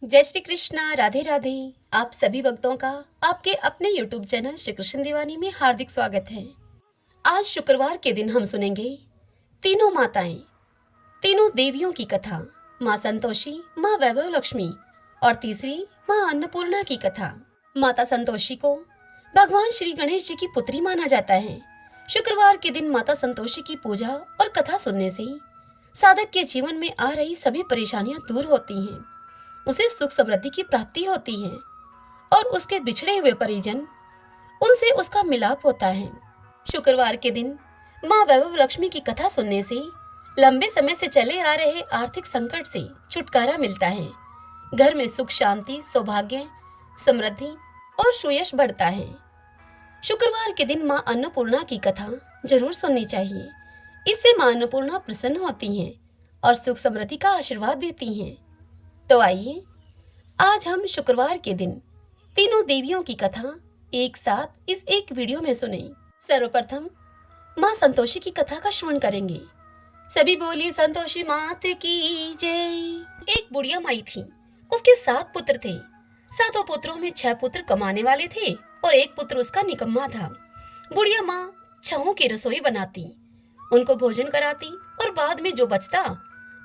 जय श्री कृष्णा, राधे राधे। आप सभी भक्तों का आपके अपने YouTube चैनल श्री कृष्ण दीवानी में हार्दिक स्वागत है। आज शुक्रवार के दिन हम सुनेंगे तीनों माताएं, तीनों देवियों की कथा। माँ संतोषी, माँ वैभव लक्ष्मी और तीसरी माँ अन्नपूर्णा की कथा। माता संतोषी को भगवान श्री गणेश जी की पुत्री माना जाता है। शुक्रवार के दिन माता संतोषी की पूजा और कथा सुनने से साधक के जीवन में आ रही सभी परेशानियां दूर होती हैं, उसे सुख समृद्धि की प्राप्ति होती है और उसके बिछड़े हुए परिजन उनसे उसका मिलाप होता है। शुक्रवार के दिन माँ वैभव लक्ष्मी की कथा सुनने से लंबे समय से चले आ रहे आर्थिक संकट से छुटकारा मिलता है। घर में सुख शांति, सौभाग्य, समृद्धि और सुयश बढ़ता है। शुक्रवार के दिन माँ अन्नपूर्णा की कथा जरूर सुननी चाहिए। इससे माँ अन्नपूर्णा प्रसन्न होती हैं और सुख समृद्धि का आशीर्वाद देती हैं। तो आइए आज हम शुक्रवार के दिन तीनों देवियों की कथा एक साथ इस एक वीडियो में सुने। सर्वप्रथम माँ संतोषी की कथा का श्रवण करेंगे। सभी बोली संतोषी मात की जय। एक बुढ़िया माई थी, उसके 7 पुत्र थे। 7 पुत्रों में 6 पुत्र कमाने वाले थे और एक पुत्र उसका निकम्मा था। बुढ़िया माँ 6 की रसोई बनाती, उनको भोजन कराती और बाद में जो बचता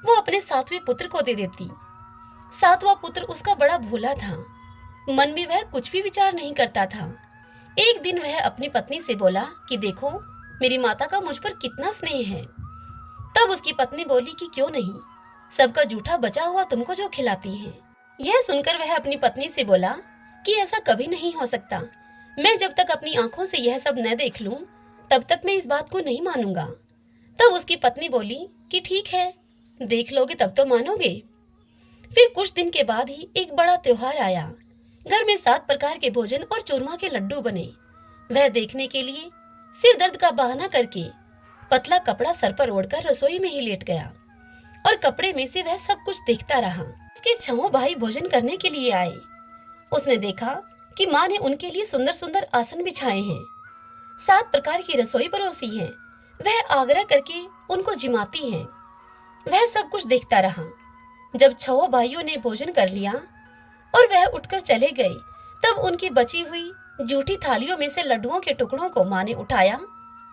वो अपने 7वें पुत्र को दे देती। 7वां पुत्र उसका बड़ा भोला था, मन में वह कुछ भी विचार नहीं करता था। एक दिन वह अपनी पत्नी से बोला कि देखो मेरी माता का मुझ पर कितना स्नेह है। तब उसकी पत्नी बोली कि क्यों नहीं, सबका जूठा बचा हुआ तुमको जो खिलाती है। यह सुनकर वह अपनी पत्नी से बोला कि ऐसा कभी नहीं हो सकता, मैं जब तक अपनी आंखों से यह सब न देख लूं तब तक मैं इस बात को नहीं मानूंगा। तब उसकी पत्नी बोली कि ठीक है, देख लोगे तब तो मानोगे। फिर कुछ दिन के बाद ही एक बड़ा त्योहार आया। घर में 7 प्रकार के भोजन और चूरमा के लड्डू बने। वह देखने के लिए सिर दर्द का बहाना करके पतला कपड़ा सर पर ओढ़कर रसोई में ही लेट गया और कपड़े में से वह सब कुछ देखता रहा। उसके 6 भाई भोजन करने के लिए आए। उसने देखा कि माँ ने उनके लिए सुंदर सुंदर आसन बिछाए हैं, 7 प्रकार की रसोई परोसी है। वह आग्रह करके उनको जिमाती है। वह सब कुछ देखता रहा। जब 6 भाइयों ने भोजन कर लिया और वह उठकर चले गए, तब उनकी बची हुई जूठी थालियों में से लड्डुओं के टुकड़ों को माँ ने उठाया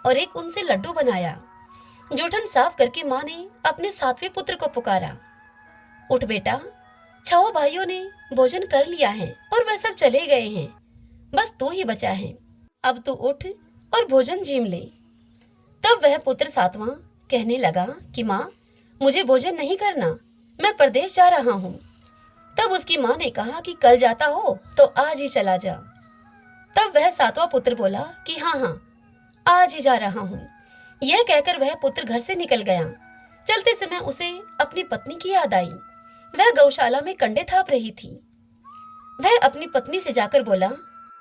और एक उनसे लड्डू बनाया। जूठन साफ करके माँ ने अपने 7वें पुत्र को पुकारा, उठ बेटा, 6 भाइयों ने भोजन कर लिया है और वह सब चले गए हैं, बस तू ही बचा है, अब तू उठ और भोजन जीम ले। तब वह पुत्र 7वां कहने लगा कि माँ मुझे भोजन नहीं करना, मैं परदेश जा रहा हूँ। तब उसकी माँ ने कहा कि कल जाता हो तो आज ही चला जा। तब वह 7वां पुत्र बोला कि हाँ हाँ, आज ही जा रहा हूँ। यह कहकर वह पुत्र घर से निकल गया। चलते समय उसे अपनी पत्नी की याद आई। वह गौशाला में कंडे थाप रही थी। वह अपनी पत्नी से जाकर बोला,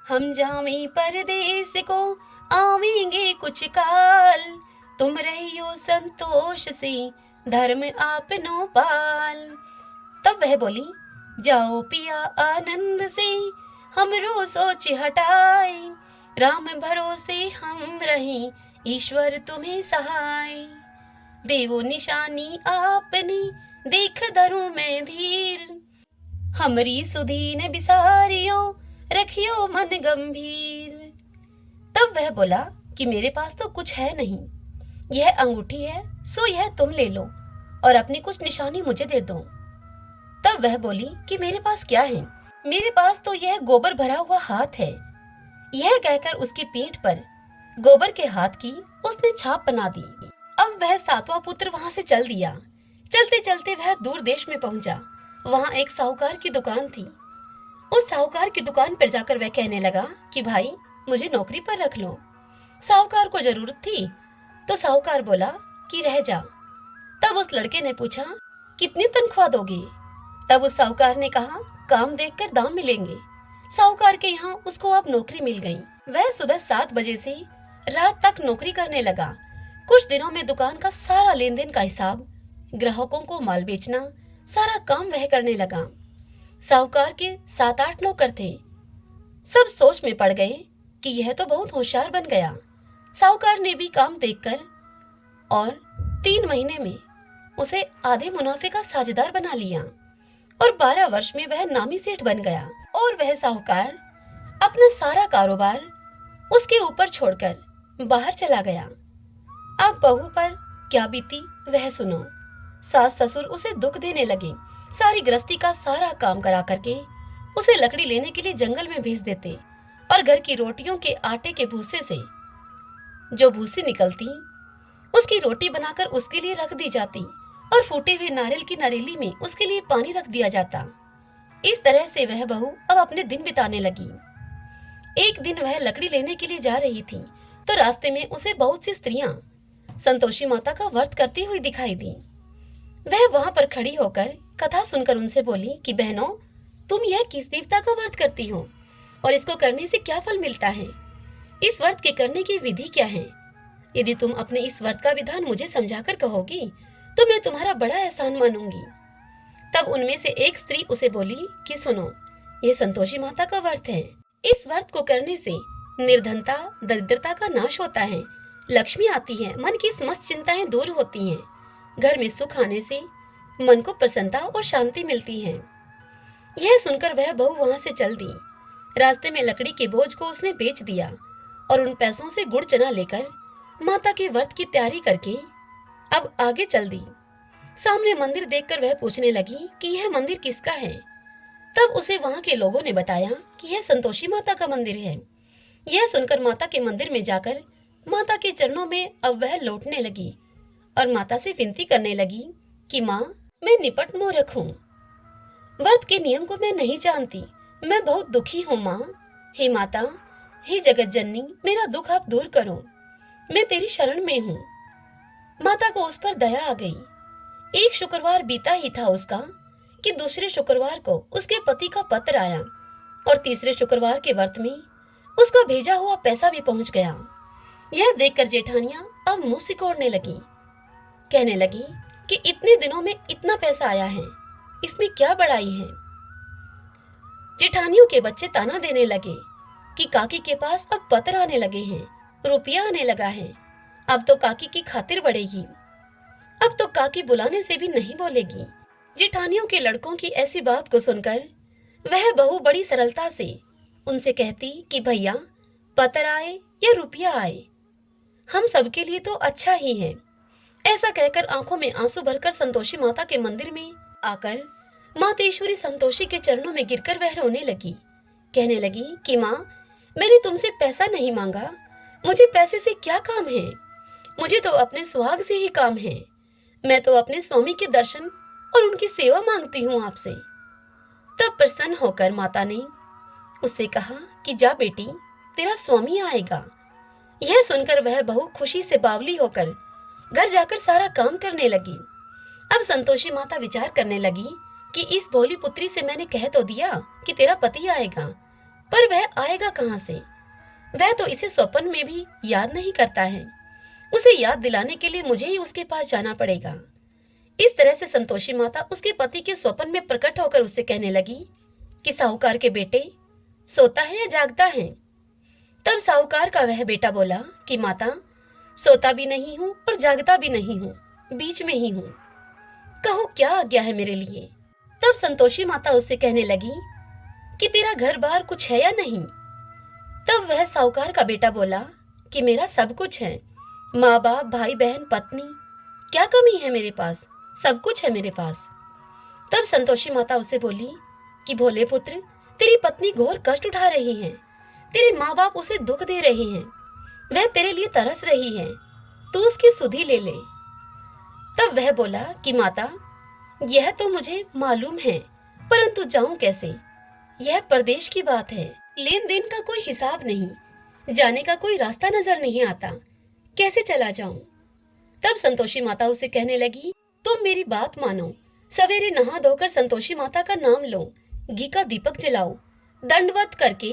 हम जावें परदेस को आवेंगे कुछ काल, तुम रहियो संतोष से धर्म आपनो पाल। तब वह बोली, जाओ पिया आनंद से हमरो सोच हटाए, राम भरोसे हम रहे ईश्वर तुम्हें सहाय। देवो निशानी आपने देख धरूं मैं धीर, हमरी सुधीन बिसारियो रखियो मन गंभीर। तब वह बोला कि मेरे पास तो कुछ है नहीं, यह अंगूठी है सो यह तुम ले लो और अपनी कुछ निशानी मुझे दे दो। तब वह बोली कि मेरे पास क्या है, मेरे पास तो यह गोबर भरा हुआ हाथ है। यह कहकर उसकी पीठ पर गोबर के हाथ की उसने छाप बना दी। अब वह 7वां पुत्र वहां से चल दिया। चलते चलते वह दूर देश में पहुंचा। वहां एक साहूकार की दुकान थी। उस साहूकार की दुकान पर जाकर वह कहने लगा कि भाई मुझे नौकरी पर रख लो। साहूकार को जरूरत थी तो साहूकार बोला कि रह जा। तब उस लड़के ने पूछा, कितनी तनख्वाह दोगे? तब उस साहूकार ने कहा, काम देखकर दाम मिलेंगे। साहूकार के यहाँ उसको अब नौकरी मिल गई। वह सुबह 7 बजे से रात तक नौकरी करने लगा। कुछ दिनों में दुकान का सारा लेन देन का हिसाब, ग्राहकों को माल बेचना, सारा काम वह करने लगा। साहूकार के 7-8 नौकर थे। सब सोच में पड़ गए कि यह तो बहुत होशियार बन गया। साहूकार ने भी काम देखकर और 3 महीने में उसे आधे मुनाफे का साझेदार बना लिया और 12 वर्ष में वह नामी सेठ बन गया और वह साहूकार अपना सारा कारोबार उसके ऊपर छोड़कर बाहर चला गया। अब बहू पर क्या बीती वह सुनो। सास ससुर उसे दुख देने लगे, सारी गृहस्थी का सारा काम करा करके उसे लकड़ी लेने के लिए जंगल में भेज देते और घर की रोटियों के आटे के भूसे से जो भूसी निकलती उसकी रोटी बनाकर उसके लिए रख दी जाती और फूटे हुए नारियल की नरेली में उसके लिए पानी रख दिया जाता। इस तरह से वह बहू अब अपने दिन बिताने लगी। एक दिन वह लकड़ी लेने के लिए जा रही थी तो रास्ते में उसे बहुत सी स्त्रियां संतोषी माता का व्रत करती हुई दिखाई दी। वह वहां पर खड़ी होकर कथा सुनकर उनसे बोली कि बहनों, तुम यह किस देवता का व्रत करती हो और इसको करने से क्या फल मिलता है? इस व्रत के करने की विधि क्या है? यदि तुम अपने इस व्रत का विधान मुझे समझाकर कहोगी तो मैं तुम्हारा बड़ा एहसान मानूंगी। तब उनमें से एक स्त्री उसे बोली कि सुनो, यह संतोषी माता का व्रत है। इस व्रत को करने से निर्धनता, दरिद्रता का नाश होता है, लक्ष्मी आती है, मन की समस्त चिंताएं दूर होती हैं, घर में सुख आने से मन को प्रसन्नता और शांति मिलती है। यह सुनकर वह बहू वहां से चल दी। रास्ते में लकड़ी के बोझ को उसने बेच दिया और उन पैसों से गुड़ चना लेकर माता के व्रत की तैयारी करके अब आगे चल दी। सामने मंदिर देखकर वह पूछने लगी कि यह मंदिर किसका है। तब उसे वहां के लोगों ने बताया कि यह संतोषी माता का मंदिर है। यह सुनकर माता के मंदिर में जाकर माता के चरणों में अब वह लौटने लगी और माता से विनती करने लगी कि माँ, मैं निपट मूर्ख हूँ, व्रत के नियम को मैं नहीं जानती, मैं बहुत दुखी हूँ माँ। हे माता, हे जगत जननी, मेरा दुख आप दूर करो, मैं तेरी शरण में हूँ। माता को उस पर दया आ गई। एक शुक्रवार बीता ही था उसका कि दूसरे शुक्रवार को उसके पति का पत्र आया और तीसरे शुक्रवार के व्रत में उसका भेजा हुआ पैसा भी पहुंच गया। यह देखकर जेठानियां अब मुंह सिकोड़ने लगी, कहने लगी कि इतने दिनों में इतना पैसा आया है, इसमें क्या बड़ाई है। जेठानियों के बच्चे ताना देने लगे कि काकी के पास अब पत्र आने लगे हैं, रुपया आने लगा है, अब तो काकी की खातिर बढ़ेगी, अब तो काकी बुलाने से भी नहीं बोलेगी। जेठानियों के लड़कों की ऐसी बात को सुनकर वह बहू बड़ी सरलता से उनसे कहती कि भैया, पत्र आए या रुपया आए, हम सबके लिए तो अच्छा ही है। ऐसा कहकर आंखों में आंसू भरकर संतोषी माता के मंदिर में आकर मातेश्वरी संतोषी के चरणों में गिरकर वह रोने लगी, कहने लगी कि माँ, मैंने तुमसे पैसा नहीं मांगा, मुझे पैसे से क्या काम है, मुझे तो अपने सुहाग से ही काम है। मैं तो अपने स्वामी के दर्शन और उनकी सेवा मांगती हूँ आपसे। तब प्रसन्न होकर माता ने उससे कहा कि जा बेटी, तेरा स्वामी आएगा। यह सुनकर वह बहू खुशी से बावली होकर घर जाकर सारा काम करने लगी। अब संतोषी माता विचार करने लगी कि इस भोली पुत्री से मैंने कह तो दिया कि तेरा पति आएगा, पर वह आएगा कहाँ से? वह तो इसे स्वप्न में भी याद नहीं करता है, उसे याद दिलाने के लिए मुझे ही उसके पास जाना पड़ेगा। इस तरह से संतोषी माता उसके पति के स्वप्न में प्रकट होकर उससे कहने लगी कि साहूकार के बेटे, सोता है या जागता है? तब साहूकार का वह बेटा बोला कि माता, सोता भी नहीं हूँ और जागता भी नहीं हूँ, बीच में ही हूँ, कहो क्या आज्ञा है मेरे लिए। तब संतोषी माता उससे कहने लगी कि तेरा घर बार कुछ है या नहीं? तब वह साहूकार का बेटा बोला कि मेरा सब कुछ है, माँ बाप, भाई बहन, पत्नी, क्या कमी है मेरे पास, सब कुछ है मेरे पास। तब संतोषी माता उससे बोली कि भोले पुत्र, तेरी पत्नी घोर कष्ट उठा रही है, तेरे माँ बाप उसे दुख दे रहे हैं, वह तेरे लिए तरस रही है, तू उसकी सुधि ले ले। तब वह बोला कि माता, यह तो मुझे मालूम है, परंतु जाऊं कैसे? यह परदेश की बात है, लेन देन का कोई हिसाब नहीं, जाने का कोई रास्ता नजर नहीं आता, कैसे चला जाऊं? तब संतोषी माता उसे कहने लगी, तुम मेरी बात मानो, सवेरे नहा धोकर संतोषी माता का नाम लो, घी का दीपक जलाओ, दंडवत करके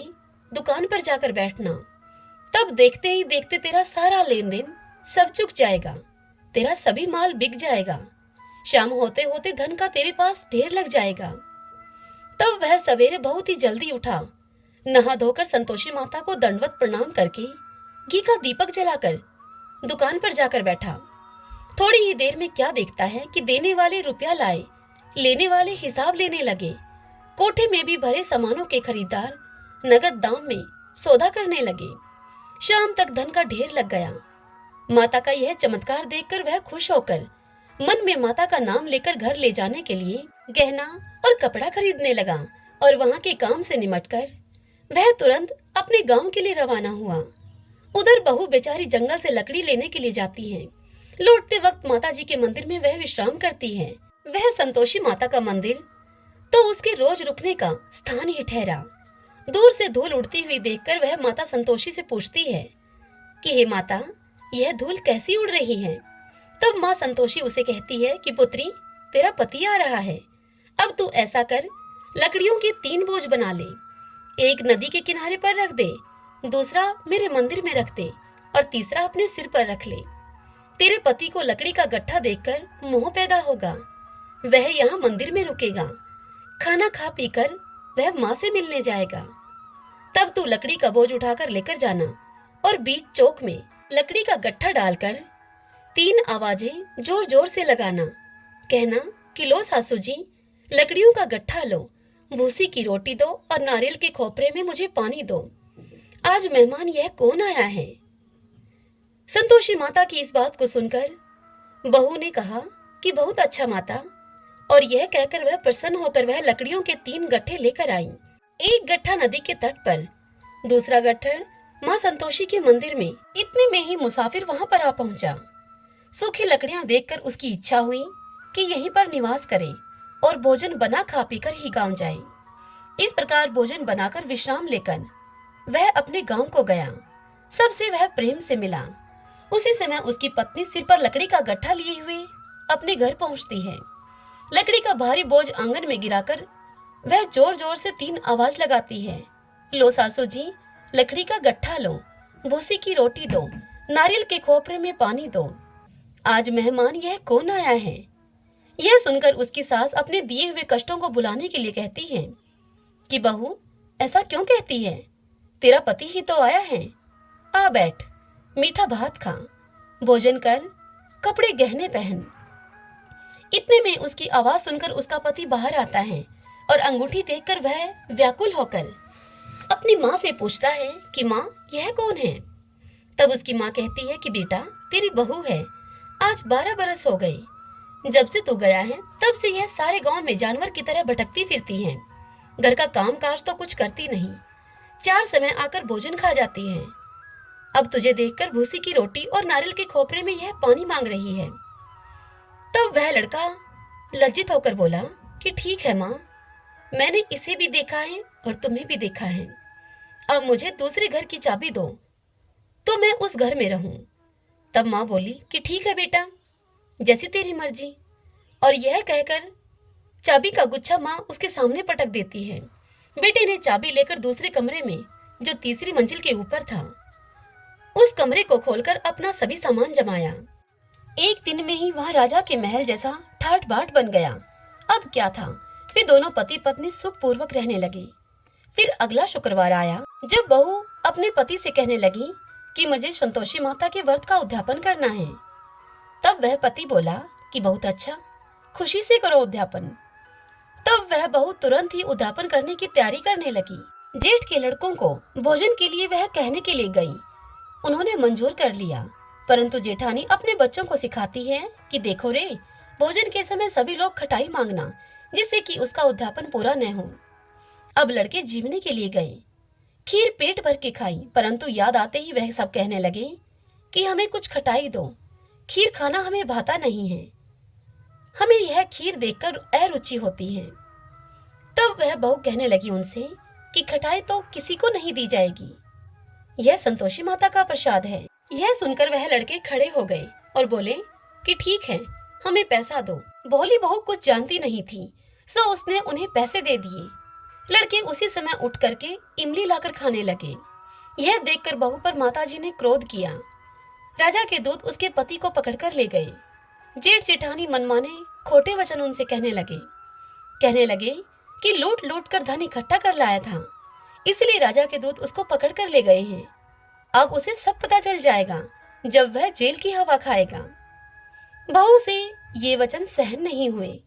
दुकान पर जाकर बैठना, तब देखते ही देखते तेरा सारा लेन देन सब चुक जाएगा, तेरा सभी माल बिक जाएगा, शाम होते होते धन का तेरे पास ढेर लग जाएगा। तब वह सवेरे बहुत ही जल्दी उठा, नहा धोकर संतोषी माता को दंडवत प्रणाम करके घी का दीपक जलाकर दुकान पर जाकर बैठा। थोड़ी ही देर में क्या देखता है कि देने वाले रुपया लाए, लेने वाले हिसाब लेने लगे। कोठे में भी भरे सामानों के खरीदार नगद दाम में सौदा करने लगे। शाम तक धन का ढेर लग गया। माता का यह चमत्कार देखकर वह खुश होकर मन में माता का नाम लेकर घर ले जाने के लिए गहना और कपड़ा खरीदने लगा और वहां के काम से निमटकर वह तुरंत अपने गांव के लिए रवाना हुआ। उधर बहू बेचारी जंगल से लकड़ी लेने के लिए जाती है। लौटते वक्त माता जी के मंदिर में वह विश्राम करती है। वह संतोषी माता का मंदिर तो उसके रोज रुकने का स्थान ही ठहरा। दूर से धूल उड़ती हुई देखकर वह माता संतोषी से पूछती है कि हे माता, यह धूल कैसी उड़ रही है। तब माँ संतोषी उसे कहती है कि पुत्री, तेरा पति आ रहा है। अब तू ऐसा कर, लकड़ियों के 3 बोझ बना ले। एक नदी के किनारे पर रख दे, दूसरा मेरे मंदिर में रख दे और तीसरा अपने सिर पर रख ले। तेरे पति को लकड़ी का गट्ठा देखकर मोह पैदा होगा। वह यहाँ मंदिर में रुकेगा। खाना खा पीकर वह माँ से मिलने जाएगा। तब तू लकड़ी का बोझ उठाकर लेकर जाना और बीच चौक में लकड़ी का गट्ठा डालकर 3 आवाजें जोर जोर से लगाना। कहना कि लो सासू जी, लकड़ियों का गट्ठा लो, भूसी की रोटी दो और नारियल के खोपरे में मुझे पानी दो। आज मेहमान यह कौन आया है। संतोषी माता की इस बात को सुनकर बहू ने कहा कि बहुत अच्छा माता, और यह कहकर वह प्रसन्न होकर वह लकड़ियों के 3 गट्ठे लेकर आई। एक गट्ठा नदी के तट पर, दूसरा गट्ठर माँ संतोषी के मंदिर में। इतने में ही मुसाफिर वहां पर आ पहुंचा। सूखी लकड़ियां देखकर उसकी इच्छा हुई कि यहीं पर निवास करे और भोजन बना खा पीकर ही गांव जाए। इस प्रकार भोजन बनाकर विश्राम लेकर वह अपने गांव को गया। सबसे वह प्रेम से मिला। उसी समय उसकी पत्नी सिर पर लकड़ी का गट्ठा लिए हुए अपने घर पहुंचती है। लकड़ी का भारी बोझ आंगन में गिराकर वह जोर जोर से 3 आवाज लगाती है। लो सासू जी, लकड़ी का गट्ठा लो, भूसी की रोटी दो, नारियल के खोपरे में पानी दो। आज मेहमान यह कौन आया है। यह सुनकर उसकी सास अपने दिए हुए कष्टों को भुलाने के लिए कहती है कि बहू, ऐसा क्यों कहती है। तेरा पति ही तो आया है। आ बैठ, मीठा भात खा, भोजन कर, कपड़े गहने पहन। इतने में उसकी आवाज सुनकर उसका पति बाहर आता है और अंगूठी देखकर वह व्याकुल होकर अपनी माँ से पूछता है कि माँ, यह कौन है। तब उसकी माँ कहती है कि बेटा, तेरी बहू है। आज 12 बरस हो गए। जब से तू गया है तब से यह सारे गांव में जानवर की तरह भटकती फिरती है। घर का काम काज तो कुछ करती नहीं, 4 समय आकर भोजन खा जाती है। अब तुझे देखकर भूसी की रोटी और नारियल के खोपरे में यह पानी मांग रही है। तब वह लड़का लज्जित होकर बोला कि ठीक है माँ, मैंने इसे भी देखा है और तुम्हें भी देखा है। अब मुझे दूसरे घर की चाबी दो तो मैं उस घर में रहूं। तब माँ बोली कि ठीक है बेटा, जैसी तेरी मर्जी। और यह कहकर चाबी का गुच्छा माँ उसके सामने पटक देती है। बेटे ने चाबी लेकर दूसरे कमरे में, जो तीसरी मंजिल के ऊपर था, उस कमरे को खोलकर अपना सभी सामान जमाया। एक दिन में ही वह राजा के महल जैसा ठाट बाट बन गया। अब क्या था, वे दोनों पति पत्नी सुखपूर्वक रहने लगे। फिर अगला शुक्रवार आया जब बहू अपने पति से कहने लगी कि मुझे संतोषी माता के व्रत का उद्यापन करना है। तब वह पति बोला कि बहुत अच्छा, खुशी से करो उद्यापन। तब वह बहू तुरंत ही उद्यापन करने की तैयारी करने लगी। जेठ के लड़कों को भोजन के लिए वह कहने के लिए गई। उन्होंने मंजूर कर लिया, परंतु जेठानी अपने बच्चों को सिखाती है कि देखो रे, भोजन के समय सभी लोग खटाई मांगना, जिससे कि उसका उद्यापन पूरा न हो। अब लड़के जीवने के लिए गए। खीर पेट भर के खाई, परंतु याद आते ही वह सब कहने लगे कि हमें कुछ खटाई दो, खीर खाना हमें भाता नहीं है, हमें यह खीर देखकर अरुचि होती है। तब वह बहू कहने लगी उनसे कि खटाई तो किसी को नहीं दी जाएगी, यह संतोषी माता का प्रसाद है। यह सुनकर वह लड़के खड़े हो गए और बोले कि ठीक है, हमें पैसा दो। भोली बहू कुछ जानती नहीं थी, सो उसने उन्हें पैसे दे दिए। लड़के उसी समय उठ करके इमली लाकर खाने लगे। यह देखकर बहू पर माताजी ने क्रोध किया। राजा के दूत उसके पति को पकड़कर ले गए। जेठ जेठानी मनमाने खोटे वचन उनसे कहने लगे कि लूट लूट कर धन इकट्ठा कर लाया था, इसलिए राजा के दूत उसको पकड़ कर ले गए हैं। अब उसे सब पता चल जाएगा जब वह जेल की हवा खाएगा। बहू से ये वचन सहन नहीं हुए।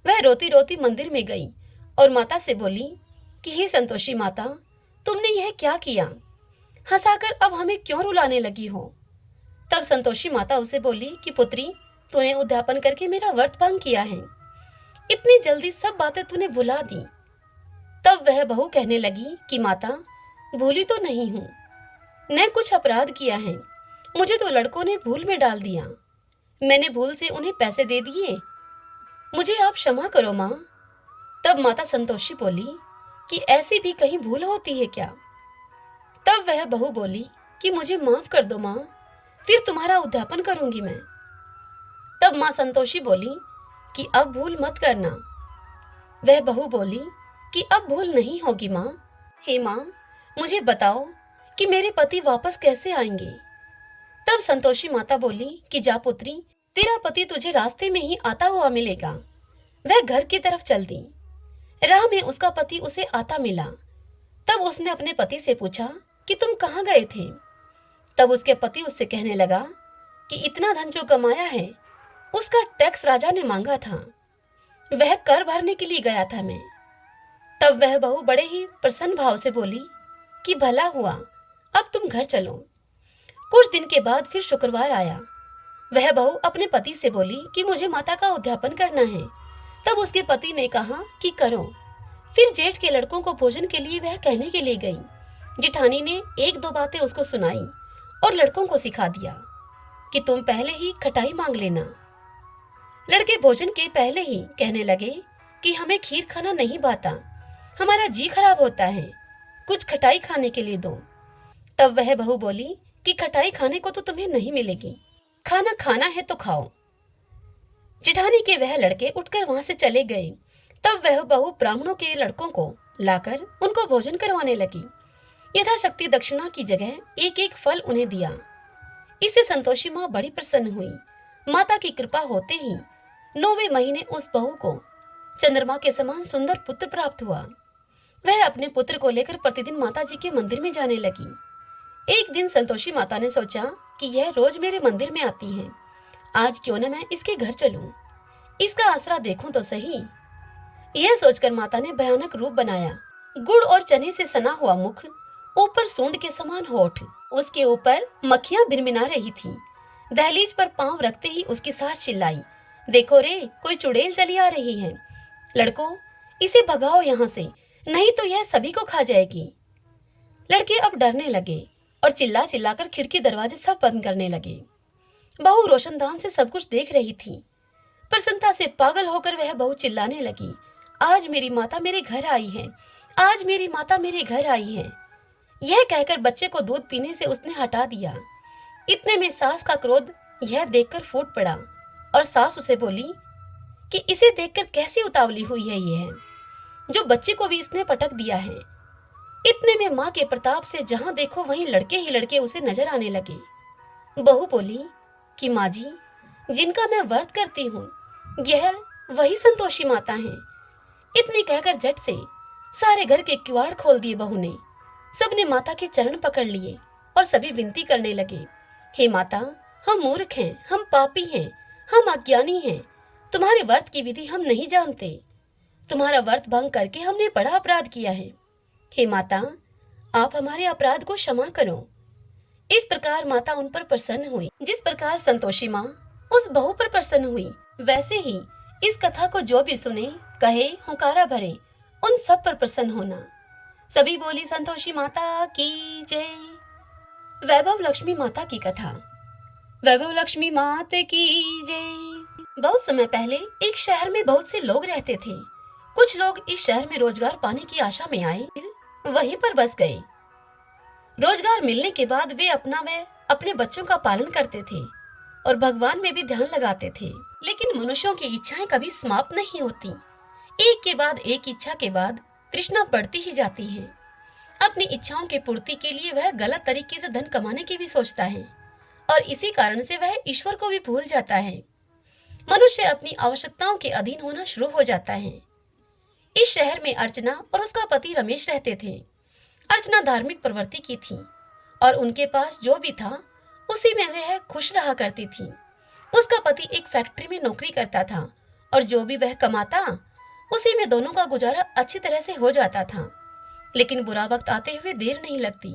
वह रोती रोती मंदिर में गई और माता से बोली कि हे संतोषी माता, तुमने यह क्या किया? हंसाकर अब हमें क्यों रुलाने लगी हो? तब संतोषी माता उसे बोली कि पुत्री, तूने उद्यापन करके मेरा व्रत भंग किया है। इतनी जल्दी सब बातें तूने भुला दी। तब वह बहू कहने लगी कि माता, भूली तो नहीं हूं, मैं कुछ अपराध किया है, मुझे तो लड़कों ने भूल में डाल दिया, मैंने भूल से उन्हें पैसे दे दिए, मुझे आप क्षमा करो माँ। तब माता संतोषी बोली कि ऐसी भी कहीं भूल होती है क्या? तब वह बहू बोली कि मुझे माफ कर दो माँ, फिर तुम्हारा उद्यापन करूंगी मैं। तब माँ संतोषी बोली कि अब भूल मत करना। वह बहू बोली कि अब भूल नहीं होगी माँ। हे माँ, मुझे बताओ कि मेरे पति वापस कैसे आएंगे? तब संतोषी माता बोली कि जा पुत्री, तेरा पति तुझे रास्ते में ही आता हुआ मिलेगा। वह घर की तरफ चल दी। राह में उसका पति उसे आता मिला। तब उसने अपने पति से पूछा कि तुम कहाँ गए थे? तब उसके पति उससे कहने लगा कि इतना धन जो कमाया है उसका टैक्स राजा ने मांगा था, वह कर भरने के लिए गया था मैं। तब वह बहू बड़े ही प्रसन्न भाव से बोली कि भला हुआ, अब तुम घर चलो। कुछ दिन के बाद फिर शुक्रवार आया। वह बहू अपने पति से बोली कि मुझे माता का उद्यापन करना है। तब उसके पति ने कहा कि करो। फिर जेठ के लड़कों को भोजन के लिए वह कहने के लिए गई। जेठानी ने एक दो बातें उसको सुनाई और लड़कों को सिखा दिया कि तुम पहले ही खटाई मांग लेना। लड़के भोजन के पहले ही कहने लगे कि हमें खीर खाना नहीं भाता, हमारा जी खराब होता है, कुछ खटाई खाने के लिए दो। तब वह बहू बोली कि खटाई खाने को तो तुम्हें नहीं मिलेगी, खाना खाना है तो खाओ। जेठानी के वह लड़के उठकर वहां से चले गए। तब वह बहू ब्राह्मणों के लड़कों को लाकर उनको भोजन करवाने लगी। यथाशक्ति दक्षिणा की जगह एक एक फल उन्हें दिया। इससे संतोषी माँ बड़ी प्रसन्न हुई। माता की कृपा होते ही 9वें महीने उस बहू को चंद्रमा के समान सुंदर पुत्र प्राप्त हुआ। वह अपने पुत्र को लेकर प्रतिदिन माता जी के मंदिर में जाने लगी। एक दिन संतोषी माता ने सोचा कि यह रोज मेरे मंदिर में आती है, आज क्यों न मैं इसके घर चलूं, इसका आसरा देखूं तो सही। यह सोचकर माता ने भयानक रूप बनाया। गुड़ और चने से सना हुआ मुख, ऊपर सूंड के समान होठ, उसके ऊपर मक्खियां भिनभिना रही थीं। दहलीज पर पांव रखते ही उसकी सास चिल्लाई, देखो रे, कोई चुड़ैल चली आ रही है, लड़कों इसे भगाओ यहाँ से, नहीं तो यह सभी को खा जाएगी। लड़के अब डरने लगे और चिल्ला चिल्लाकर खिड़की दरवाजे सब बंद करने लगे। बहू रोशनदान से सब कुछ देख रही थी। प्रसन्नता से पागल होकर वह बहू चिल्लाने लगी, आज मेरी माता मेरे घर आई है, आज मेरी माता मेरे घर आई है। यह कहकर बच्चे को दूध पीने से उसने हटा दिया। इतने में सास का क्रोध यह देखकर फूट पड़ा और सास उसे बोली कि इसे देखकर कैसी उतावली हुई है यह, जो बच्चे को भी इसने पटक दिया है। इतने में माँ के प्रताप से जहां देखो वहीं लड़के ही लड़के उसे नजर आने लगे। बहू बोली कि माँ जी, जिनका मैं व्रत करती हूँ यह वही संतोषी माता हैं। इतनी कहकर झट से सारे घर के किवाड़ खोल दिए बहू ने। सबने माता के चरण पकड़ लिए और सभी विनती करने लगे, हे माता, हम मूर्ख हैं, हम पापी हैं, हम अज्ञानी हैं, तुम्हारे व्रत की विधि हम नहीं जानते, तुम्हारा व्रत भंग करके हमने बड़ा अपराध किया है। हे माता, आप हमारे अपराध को क्षमा करो। इस प्रकार माता उन पर प्रसन्न हुई। जिस प्रकार संतोषी माँ उस बहू पर प्रसन्न हुई, वैसे ही इस कथा को जो भी सुने, कहे, हुंकारा भरे, उन सब पर प्रसन्न होना। सभी बोली संतोषी माता की जय। वैभव लक्ष्मी माता की कथा। वैभव लक्ष्मी माता की जय। बहुत समय पहले एक शहर में बहुत से लोग रहते थे। कुछ लोग इस शहर में रोजगार पाने की आशा में आए, वहीं पर बस गए। रोजगार मिलने के बाद वे अपना व अपने बच्चों का पालन करते थे और भगवान में भी ध्यान लगाते थे। लेकिन मनुष्यों की इच्छाएं कभी समाप्त नहीं होती। एक के बाद एक इच्छा के बाद तृष्णा बढ़ती ही जाती है। अपनी इच्छाओं की पूर्ति के लिए वह गलत तरीके से धन कमाने की भी सोचता है और इसी कारण से वह ईश्वर को भी भूल जाता है। मनुष्य अपनी आवश्यकताओं के अधीन होना शुरू हो जाता है। इस शहर में अर्चना और उसका पति रमेश रहते थे। अर्चना धार्मिक प्रवृत्ति की थी और उनके पास जो भी था उसी में वह खुश रहा करती थी। उसका पति एक फैक्ट्री में नौकरी करता था और जो भी वह कमाता उसी में दोनों का गुजारा अच्छी तरह से हो जाता था। लेकिन बुरा वक्त आते हुए देर नहीं लगती।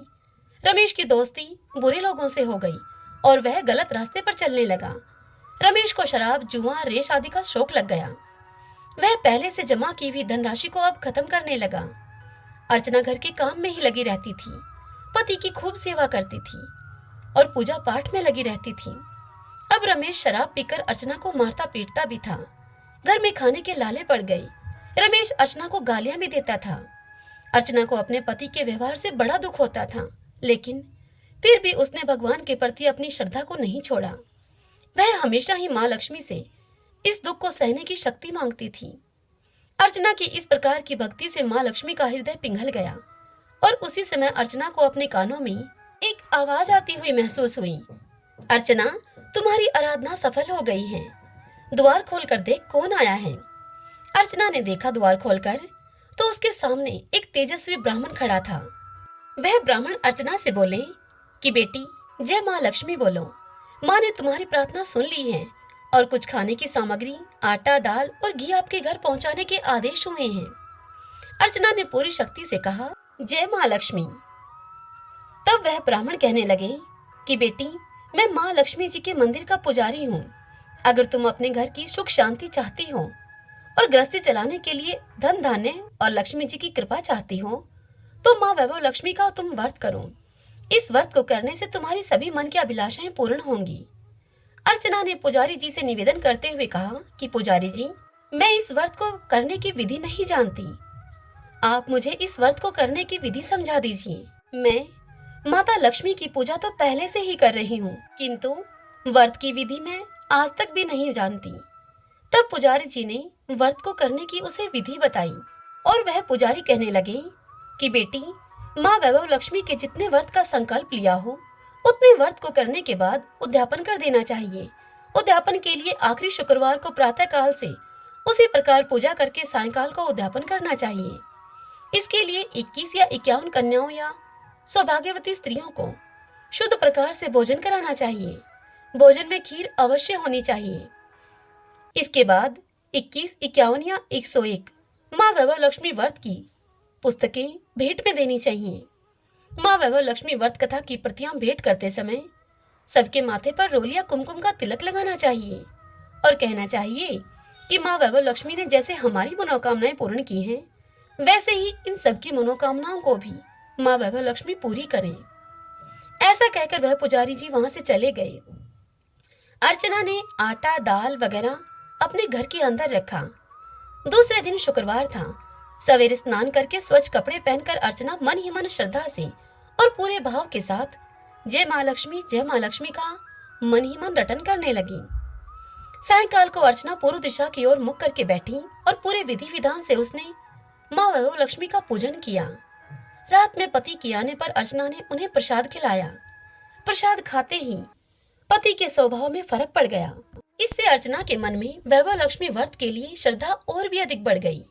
रमेश की दोस्ती बुरे लोगों से हो गई और वह गलत रास्ते पर चलने लगा। रमेश को शराब, जुआ, रेस आदि का शौक लग गया। वह पहले से जमा की हुई धनराशि को अब खत्म करने लगा। अर्चना घर के काम में ही लगी रहती थी, पति की खूब सेवा करती थी और पूजा पाठ में लगी रहती थी। अब रमेश शराब पीकर अर्चना को मारता पीटता भी था। घर में खाने के लाले पड़ गए। रमेश अर्चना को गालियां भी देता था। अर्चना को अपने पति के व्यवहार से बड़ा दुख होता था, लेकिन फिर भी उसने भगवान के प्रति अपनी श्रद्धा को नहीं छोड़ा। वह हमेशा ही माँ लक्ष्मी से इस दुख को सहने की शक्ति मांगती थी। अर्चना की इस प्रकार की भक्ति से माँ लक्ष्मी का हृदय पिघल गया और उसी समय अर्चना को अपने कानों में एक आवाज आती हुई महसूस हुई। अर्चना, तुम्हारी आराधना सफल हो गई है। द्वार खोलकर देख कौन आया है। अर्चना ने देखा द्वार खोलकर तो उसके सामने एक तेजस्वी ब्राह्मण खड़ा था। वह ब्राह्मण अर्चना से बोले कि बेटी, जय माँ लक्ष्मी बोलो। माँ ने तुम्हारी प्रार्थना सुन ली है और कुछ खाने की सामग्री, आटा, दाल और घी आपके घर पहुंचाने के आदेश हुए हैं। अर्चना ने पूरी शक्ति से कहा, जय माँ लक्ष्मी। तब वह ब्राह्मण कहने लगे कि बेटी, मैं माँ लक्ष्मी जी के मंदिर का पुजारी हूँ। अगर तुम अपने घर की सुख शांति चाहती हो और गृहस्थी चलाने के लिए धन धान्य और लक्ष्मी जी की कृपा चाहती हो तो माँ वैभव लक्ष्मी का तुम व्रत करो। इस व्रत को करने से तुम्हारी सभी मन की अभिलाषाएं पूर्ण होंगी। अर्चना ने पुजारी जी से निवेदन करते हुए कहा कि पुजारी जी, मैं इस व्रत को करने की विधि नहीं जानती। आप मुझे इस व्रत को करने की विधि समझा दीजिए। मैं माता लक्ष्मी की पूजा तो पहले से ही कर रही हूँ, किंतु व्रत की विधि मैं आज तक भी नहीं जानती। तब पुजारी जी ने व्रत को करने की उसे विधि बताई और वह पुजारी कहने लगे कि बेटी, माँ वैभव लक्ष्मी के जितने व्रत का संकल्प लिया हो उतने व्रत को करने के बाद उद्यापन कर देना चाहिए। उद्यापन के लिए आखिरी शुक्रवार को प्रातः काल से उसी प्रकार पूजा करके सायंकाल को उद्यापन करना चाहिए। इसके लिए 21 या 51 कन्याओं या सौभाग्यवती स्त्रियों को शुद्ध प्रकार से भोजन कराना चाहिए। भोजन में खीर अवश्य होनी चाहिए। इसके बाद 21, 51 या 101 माँ वैभव लक्ष्मी व्रत की पुस्तकें भेंट में देनी चाहिए। माँ वैभव लक्ष्मी व्रत कथा की प्रतियां भेंट करते समय सबके माथे पर रोल या कुमकुम का तिलक लगाना चाहिए और कहना चाहिए कि माँ वैभव लक्ष्मी ने जैसे हमारी मनोकामनाएं पूर्ण की हैं, वैसे ही इन सबकी मनोकामनाओं को भी माँ वैभव लक्ष्मी पूरी करें। ऐसा कहकर वह पुजारी जी वहां से चले गए। अर्चना ने आटा, दाल वगैरह अपने घर के अंदर रखा। दूसरे दिन शुक्रवार था। सवेरे स्नान करके स्वच्छ कपड़े पहनकर अर्चना मन ही मन श्रद्धा से और पूरे भाव के साथ जय माँ लक्ष्मी का मन ही मन रटन करने लगी। सायंकाल को अर्चना पूर्व दिशा की ओर मुख करके बैठी और पूरे विधि विधान से उसने माँ वैभव लक्ष्मी का पूजन किया। रात में पति के आने पर अर्चना ने उन्हें प्रसाद खिलाया। प्रसाद खाते ही पति के स्वभाव में फर्क पड़ गया। इससे अर्चना के मन में वैभव लक्ष्मी व्रत के लिए श्रद्धा और भी अधिक बढ़ गई।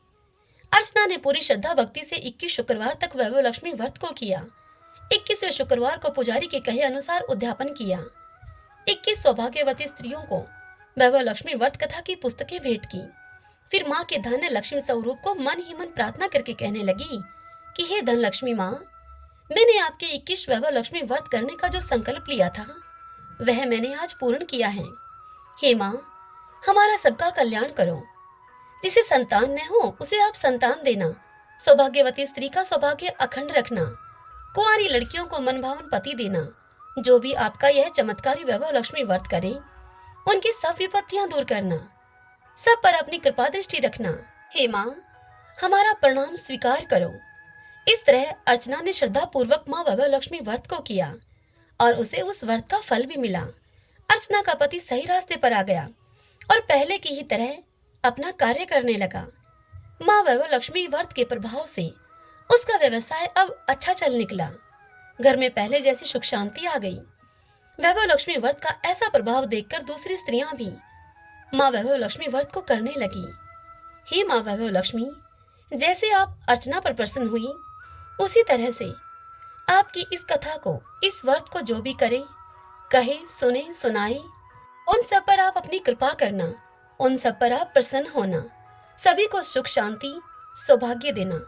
अर्चना ने पूरी श्रद्धा भक्ति से 21 शुक्रवार तक वैभव लक्ष्मी व्रत को किया। 21वें शुक्रवार को पुजारी के कहे अनुसार उद्यापन किया। 21 सौभाग्यवती स्त्रियों को वैभव लक्ष्मी व्रत कथा की पुस्तकें भेंट की। फिर माँ के धन्य लक्ष्मी स्वरूप को मन ही मन प्रार्थना करके कहने लगी कि हे धन लक्ष्मी माँ, मैंने आपके 21 वैभव लक्ष्मी व्रत करने का जो संकल्प लिया था वह मैंने आज पूर्ण किया है। हे माँ, हमारा सबका कल्याण करो। जिसे संतान न हो उसे आप संतान देना। सौभाग्यवती स्त्री का सौभाग्य अखंड रखना। कुंवारी लड़कियों को मनभावन पति देना। जो भी आपका यह चमत्कारी वैभव लक्ष्मी व्रत करें उनकी सब विपत्तियां दूर करना। सब पर अपनी कृपा दृष्टि रखना। हे माँ, हमारा प्रणाम स्वीकार करो। इस तरह अर्चना ने श्रद्धा पूर्वक माँ वैभव लक्ष्मी व्रत को किया और उसे उस व्रत का फल भी मिला। अर्चना का पति सही रास्ते पर आ गया और पहले की ही तरह अपना कार्य करने लगा। माँ वैभव लक्ष्मी व्रत के प्रभाव से उसका व्यवसाय अब अच्छा चल निकला। घर में पहले जैसी सुख शांति आ गई। वैभव लक्ष्मी व्रत का ऐसा प्रभाव देखकर दूसरी स्त्रियां भी माँ वैभव लक्ष्मी व्रत को करने लगी। हे माँ वैभव लक्ष्मी, जैसे आप अर्चना पर प्रसन्न हुई उसी तरह से आपकी इस कथा को, इस व्रत को जो भी करे, कहे, सुने, सुनाए, उन सब पर आप अपनी कृपा करना। उन सब पर आप प्रसन्न होना, सभी को सुख शांति सौभाग्य देना।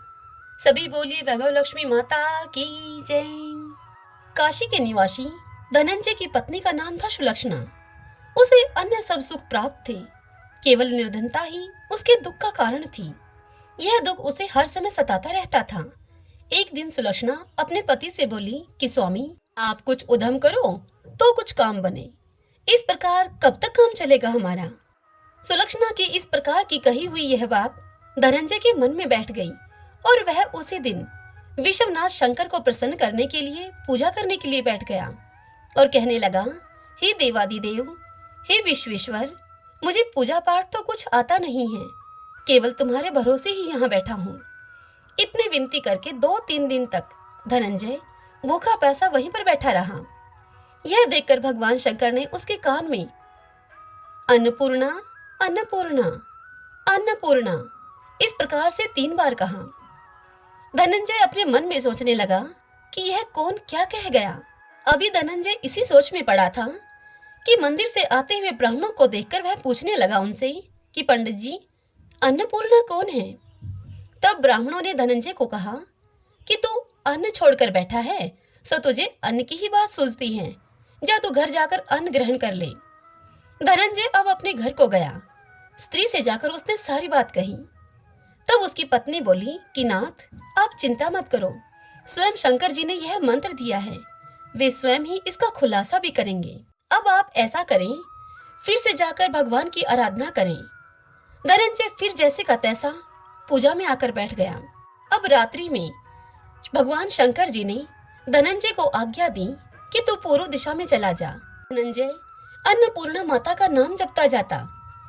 सभी बोलिए वैभव लक्ष्मी माता की जय। काशी के निवासी धनंजय की पत्नी का नाम था सुलक्षणा। उसे अन्य सब सुख प्राप्त थे, केवल निर्धनता ही उसके दुख का कारण थी। यह दुख उसे हर समय सताता रहता था। एक दिन सुलक्षणा अपने पति से बोली कि स्वामी, आप कुछ उद्यम करो तो कुछ काम बने। इस प्रकार कब तक काम चलेगा हमारा? सुलक्षणा की इस प्रकार की कही हुई यह बात धनंजय के मन में बैठ गई और वह उसी दिन विश्वनाथ शंकर को प्रसन्न करने के लिए पूजा करने के लिए बैठ गया और कहने लगा, हे देवादिदेव, हे विश्वेश्वर, मुझे पूजा पाठ तो कुछ आता नहीं है, केवल तुम्हारे भरोसे ही यहाँ बैठा हूँ। इतनी विनती करके 2-3 दिन तक धनंजय भूखा प्यासा वहीं पर बैठा रहा। यह देखकर भगवान शंकर ने उसके कान में अन्नपूर्णा अन्नपूर्णा अन्नपूर्णा इस प्रकार से 3 बार कहा। धनंजय अपने मन में सोचने लगा कि यह कौन क्या कह गया। अभी धनंजय इसी सोच में पड़ा था कि मंदिर से आते हुए ब्राह्मणों को देखकर वह पूछने लगा उनसे कि पंडित जी, अन्नपूर्णा कौन है? तब ब्राह्मणों ने धनंजय को कहा कि तू अन्न छोड़कर बैठा है, सो तुझे अन्न की ही बात सूझती है। जा तू घर जाकर अन्न ग्रहण कर ले। धनंजय अब अपने घर को गया। स्त्री से जाकर उसने सारी बात कही। तब उसकी पत्नी बोली कि नाथ, आप चिंता मत करो, स्वयं शंकर जी ने यह मंत्र दिया है, वे स्वयं ही इसका खुलासा भी करेंगे। अब आप ऐसा करें, फिर से जाकर भगवान की आराधना करें। धनंजय फिर जैसे का तैसा पूजा में आकर बैठ गया। अब रात्रि में भगवान शंकर जी ने धनंजय को आज्ञा दी कि तू पूर्व दिशा में चला जा। धनंजय अन्नपूर्णा माता का नाम जपता जाता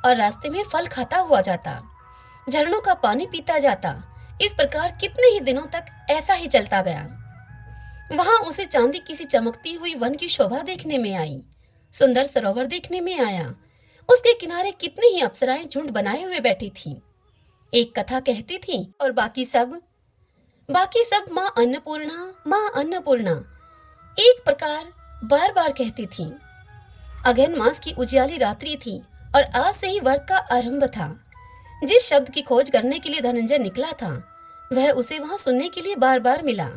और रास्ते में फल खाता हुआ जाता, झरनों का पानी पीता जाता। इस प्रकार कितने ही दिनों तक ऐसा ही चलता गया। वहां उसे चांदी किसी चमकती हुई वन की शोभा देखने में आई, सुंदर सरोवर देखने में आया। उसके किनारे कितनी ही अप्सराएं झुंड बनाए हुए बैठी थीं। एक कथा कहती थी और बाकी सब माँ अन्नपूर्णा एक प्रकार बार बार कहती थीं। अगहन मास की उजियाली रात्रि थी और आज से ही व्रत का आरंभ था। जिस शब्द की खोज करने के लिए धनंजय निकला था, वह उसे वहां सुनने के लिए बार बार मिला।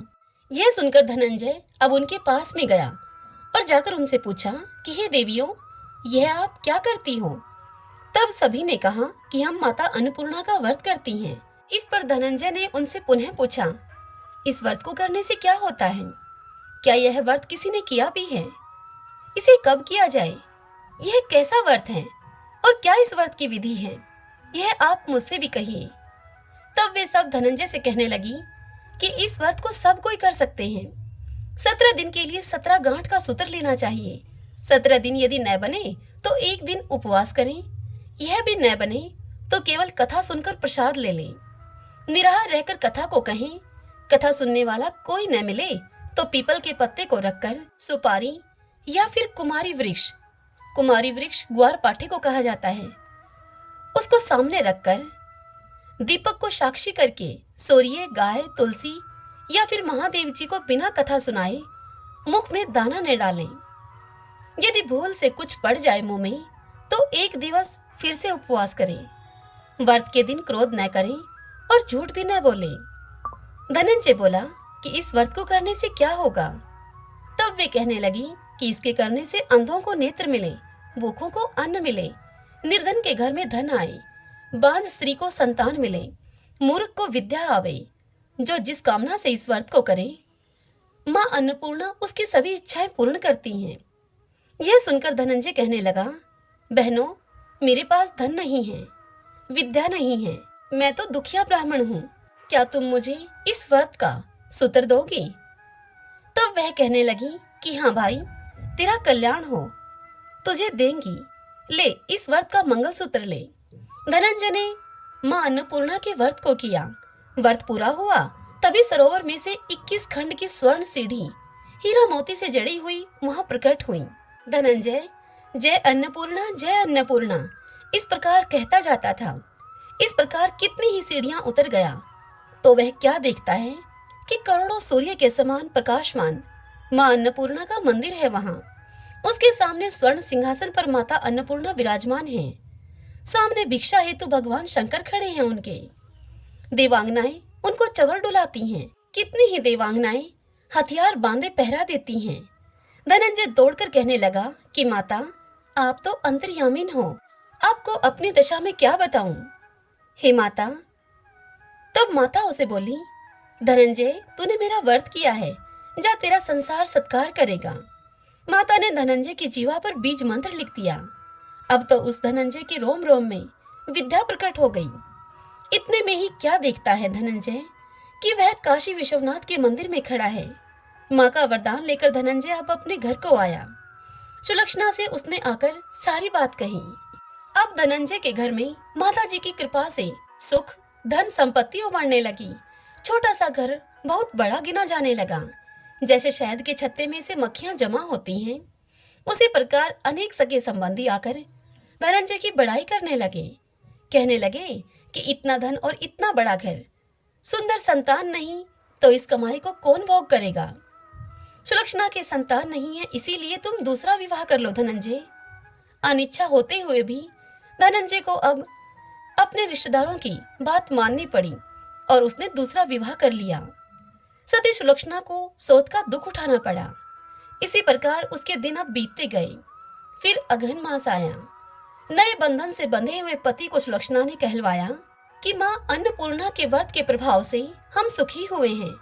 यह सुनकर धनंजय अब उनके पास में गया और जाकर उनसे पूछा कि हे देवियों, यह आप क्या करती हो? तब सभी ने कहा कि हम माता अन्नपूर्णा का व्रत करती हैं। इस पर धनंजय ने उनसे पुनः पूछा, इस व्रत को करने से क्या होता है? क्या यह व्रत किसी ने किया भी है? इसे कब किया जाए? यह कैसा व्रत है और क्या इस व्रत की विधि है? यह आप मुझसे भी कहिए। तब वे सब धनंजय से कहने लगी कि इस व्रत को सब कोई कर सकते हैं। 17 दिन के लिए 17 गांठ का सूत्र लेना चाहिए। 17 दिन यदि न बने तो एक दिन उपवास करें। यह भी न बने तो केवल कथा सुनकर प्रसाद ले लें। निराहार रहकर कथा को कहें। कथा सुनने वाला कोई न मिले तो पीपल के पत्ते को रखकर सुपारी या फिर कुमारी वृक्ष ग्वार पाठे को कहा जाता है, उसको सामने रखकर दीपक को साक्षी करके सूर्य, गाय, तुलसी या फिर महादेव जी को बिना कथा सुनाए मुख में दाना न डालें। यदि भूल से कुछ पड़ जाए मुंह में तो एक दिवस फिर से उपवास करें। व्रत के दिन क्रोध न करें और झूठ भी न बोलें। धनंजय बोला कि इस व्रत को करने से क्या होगा? तब वे कहने लगी कि इसके करने से अंधों को नेत्र मिले, भूखों को अन्न मिले, निर्धन के घर में धन आए, बांझ स्त्री को संतान मिले, मूर्ख को विद्या आवे। जो जिस कामना से इस व्रत को करे, माँ अन्नपूर्णा उसकी सभी इच्छाएं पूर्ण करती हैं। यह सुनकर धनंजय कहने लगा, बहनों, मेरे पास धन नहीं है, विद्या नहीं है, मैं तो दुखिया ब्राह्मण हूँ। क्या तुम मुझे इस व्रत का सूत्र दोगी? तब वह कहने लगी कि हाँ भाई, तेरा कल्याण हो, तुझे देंगी। ले, इस व्रत का मंगलसूत्र ले। धनंजय ने माँ अन्नपूर्णा के व्रत को किया। व्रत पूरा हुआ तभी सरोवर में से 21 खंड की स्वर्ण सीढ़ी हीरा मोती से जड़ी हुई वहां प्रकट हुई। धनंजय जय अन्नपूर्णा इस प्रकार कहता जाता था। इस प्रकार कितनी ही सीढ़ियां उतर गया तो वह क्या देखता है कि करोड़ों सूर्य के समान प्रकाशमान माँ अन्नपूर्णा का मंदिर है। वहां उसके सामने स्वर्ण सिंहासन पर माता अन्नपूर्णा विराजमान है। सामने भिक्षा हेतु भगवान शंकर खड़े हैं उनके। देवांगनाएं उनको चवर डुलाती हैं। कितनी ही देवांगनाएं हथियार बांधे पहरा देती हैं। धनंजय दौड़कर कहने लगा कि माता, आप तो अंतर्यामिन हो, आपको अपनी दशा में क्या बताऊं। हे माता। तब माता उसे बोली, धनंजय, तूने मेरा व्रत किया है, जा तेरा संसार सत्कार करेगा। माता ने धनंजय की जीवा पर बीज मंत्र लिख दिया। अब तो उस धनंजय के रोम रोम में विद्या प्रकट हो गई। इतने में ही क्या देखता है धनंजय कि वह काशी विश्वनाथ के मंदिर में खड़ा है। माँ का वरदान लेकर धनंजय अब अपने घर को आया। सुलक्षणा से उसने आकर सारी बात कही। अब धनंजय के घर में माता जी की कृपा से सुख, धन, संपत्ति उमड़ने लगी। छोटा सा घर बहुत बड़ा गिना जाने लगा। जैसे शहद के छत्ते में से मक्खियां जमा होती हैं, उसी प्रकार अनेक सगे संबंधी आकर धनंजय की बड़ाई करने लगे। कहने लगे कि इतना धन और इतना बड़ा घर, सुंदर संतान नहीं तो इस कमाई को कौन भोग करेगा। सुलक्षणा के संतान नहीं है, इसीलिए तुम दूसरा विवाह कर लो धनंजय। अनिच्छा होते हुए भी धनंजय को अब अपने रिश्तेदारों की बात माननी पड़ी और उसने दूसरा विवाह कर लिया। सती सुलक्षणा को सोच का दुख उठाना पड़ा। इसी प्रकार उसके दिन अब बीतते गए। फिर अगहन मास आया। नए बंधन से बंधे हुए पति को सुलक्षणा ने कहलवाया कि माँ अन्नपूर्णा के व्रत के प्रभाव से हम सुखी हुए हैं,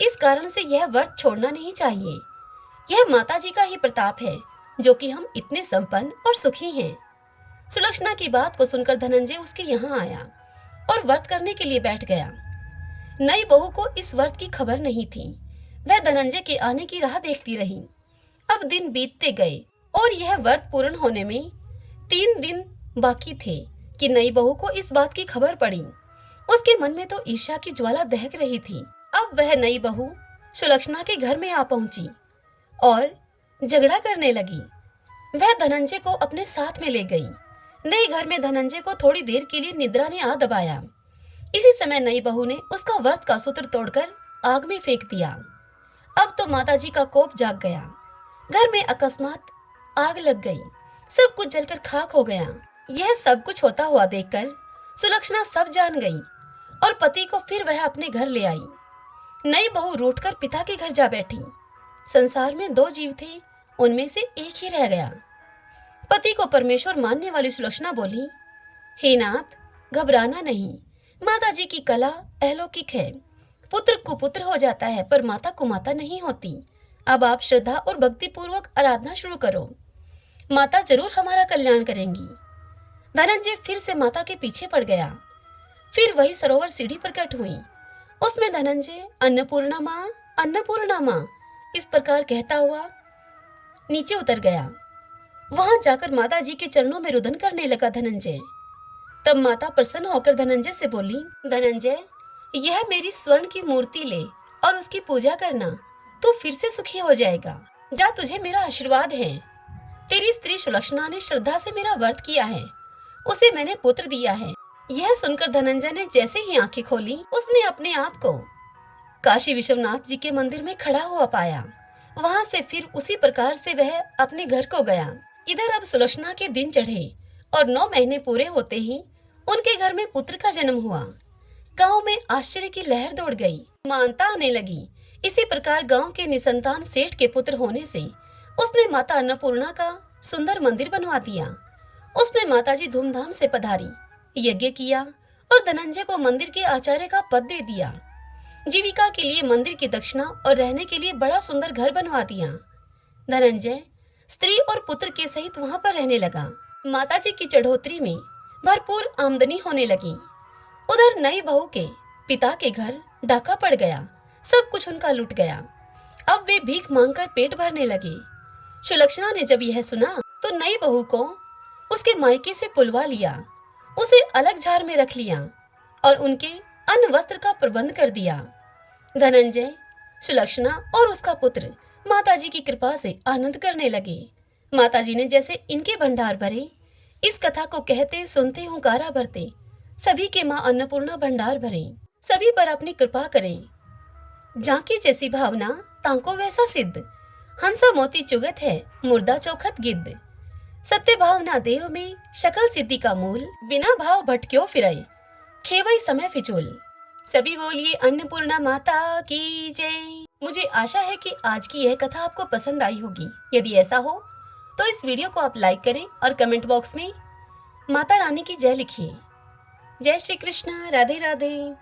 इस कारण से यह व्रत छोड़ना नहीं चाहिए। यह माता जी का ही प्रताप है जो कि हम इतने संपन्न और सुखी हैं। सुलक्षणा की बात को सुनकर धनंजय उसके यहाँ आया और व्रत करने के लिए बैठ गया। नई बहू को इस व्रत की खबर नहीं थी। वह धनंजय के आने की राह देखती रही। अब दिन बीतते गए और यह व्रत पूर्ण होने में 3 दिन बाकी थे कि नई बहू को इस बात की खबर पड़ी। उसके मन में तो ईर्ष्या की ज्वाला दहक रही थी। अब वह नई बहू सुलक्षणा के घर में आ पहुंची और झगड़ा करने लगी। वह धनंजय को अपने साथ में ले गई। नए घर में धनंजय को थोड़ी देर के लिए निद्रा ने आ दबाया। इसी समय नई बहू ने उसका व्रत का सूत्र तोड़कर आग में फेंक दिया। अब तो माताजी का कोप जाग गया। घर में अकस्मात आग लग गई। सब कुछ जलकर खाक हो गया। यह सब कुछ होता हुआ देखकर सुलक्षणा सब जान गई और पति को फिर वह अपने घर ले आई। नई बहू रूठकर पिता के घर जा बैठी। संसार में 2 जीव थे, उनमें से एक ही रह गया। पति को परमेश्वर मानने वाली सुलक्षणा बोली, हे नाथ, घबराना नहीं। माता जी की कला अलौकिक है। पुत्र कुपुत्र हो जाता है पर माता कुमाता नहीं होती। अब आप श्रद्धा और भक्ति पूर्वक आराधना शुरू करो। माता जरूर हमारा कल्याण करेंगी। धनंजय फिर से माता के पीछे पड़ गया। फिर वही सरोवर सीढ़ी प्रकट हुई। उसमें धनंजय अन्नपूर्णा माँ, अन्नपूर्णा माँ इस प्रकार कहता हुआ नीचे उतर गया। वहां जाकर माता जी के चरणों में रुदन करने लगा धनंजय। तब माता प्रसन्न होकर धनंजय से बोली, धनंजय, यह मेरी स्वर्ण की मूर्ति ले और उसकी पूजा करना, तू फिर से सुखी हो जाएगा। जा, तुझे मेरा आशीर्वाद है। तेरी स्त्री सुलक्षणा ने श्रद्धा से मेरा व्रत किया है, उसे मैंने पुत्र दिया है। यह सुनकर धनंजय ने जैसे ही आंखें खोली, उसने अपने आप को काशी विश्वनाथ जी के मंदिर में खड़ा हुआ पाया। वहां से फिर उसी प्रकार से वह अपने घर को गया। इधर अब सुलक्षणा के दिन चढ़े और 9 महीने पूरे होते ही उनके घर में पुत्र का जन्म हुआ। गांव में आश्चर्य की लहर दौड़ गई। मानता आने लगी। इसी प्रकार गांव के निसंतान सेठ के पुत्र होने से उसने माता अन्नपूर्णा का सुंदर मंदिर बनवा दिया। उसमें माताजी धूमधाम से पधारी, यज्ञ किया और धनंजय को मंदिर के आचार्य का पद दे दिया। जीविका के लिए मंदिर की दक्षिणा और रहने के लिए बड़ा सुंदर घर बनवा दिया। धनंजय स्त्री और पुत्र के सहित वहां पर रहने लगा। माताजी की चढ़ोतरी में भरपूर आमदनी होने लगी। उधर नई बहू के पिता के घर डाका पड़ गया। सब कुछ उनका लुट गया। अब वे भीख मांगकर पेट भरने लगे। सुलक्षणा ने जब यह सुना तो नई बहू को उसके मायके से पुलवा लिया, उसे अलग झार में रख लिया और उनके अन्न वस्त्र का प्रबंध कर दिया। धनंजय, सुलक्षणा और उसका पुत्र माताजी की कृपा से आनंद करने लगे। माताजी ने जैसे इनके भंडार भरे, इस कथा को कहते सुनते हुंकारा भरते सभी के माँ अन्नपूर्णा भंडार भरे, सभी पर अपनी कृपा करें। जाकी जैसी भावना तांको वैसा सिद्ध, हंसा मोती चुगत है मुर्दा चौखट गिद्ध। सत्य भावना देव में शकल सिद्धि का मूल, बिना भाव भटक्यो फिरई, खेवई समय फिजूल। सभी बोलिए अन्नपूर्णा माता की जय। मुझे आशा है कि आज की यह कथा आपको पसंद आई होगी। यदि ऐसा हो तो इस वीडियो को आप लाइक करें और कमेंट बॉक्स में माता रानी की जय लिखिए। जय श्री कृष्ण, राधे राधे।